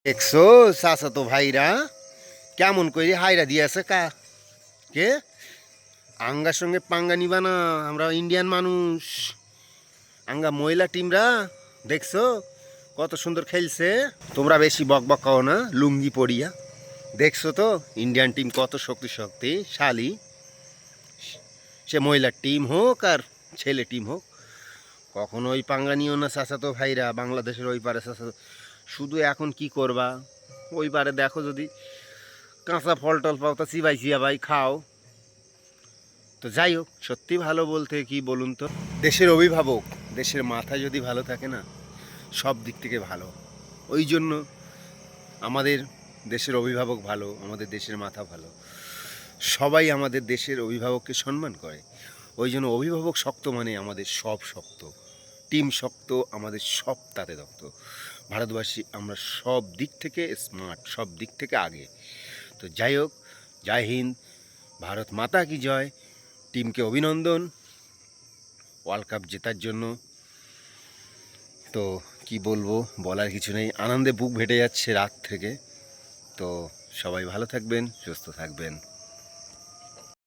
দেখছো চাচাতো ভাইরা কেমন করে হাইরা দিয়েছে কা কে আঙ্গার সঙ্গে পাঙ্গা নিবা না। আমরা ইন্ডিয়ান মানুষ। আঙ্গা মহিলা টিমরা দেখছো কত সুন্দর খেলছে। তোমরা বেশি বক বক খাও না লুঙ্গি পরিয়া। দেখছো তো ইন্ডিয়ান টিম কত শক্তিশালী। সে মহিলার টিম হোক আর ছেলে টিম হোক, কখনো ওই পাঙ্গা নিও না চাচাতো ভাইরা। বাংলাদেশের ওই পারে চাচাতো, শুধু এখন কি করবা, ওই পারে দেখো যদি কাঁচা ফল টল পাও তা চিবাই চিবাই খাও। তো যাই হোক, সত্যি ভালো বলতে কি বলুন তো, দেশের অভিভাবক, দেশের মাথা যদি ভালো থাকে না, সব দিক থেকে ভালো। ওই জন্য আমাদের দেশের অভিভাবক ভালো, আমাদের দেশের মাথা ভালো, সবাই আমাদের দেশের অভিভাবককে সম্মান করে। ওই জন্য অভিভাবক শক্ত মানে আমাদের সব শক্ত, টিম শক্ত, আমাদের সব তাতে দক্ত। ভারতবাসী আমরা সব দিক থেকে স্মার্ট, সব দিক থেকে আগে। তো যাই হোক, জয় হিন্দ, ভারত মাতা কি জয়। টিমকে অভিনন্দন ওয়ার্ল্ড কাপ জেতার জন্য। তো কি বলবো, বলার কিছু নেই, আনন্দে বুক ফেটে যাচ্ছে রাত থেকে। তো সবাই ভালো থাকবেন, সুস্থ থাকবেন।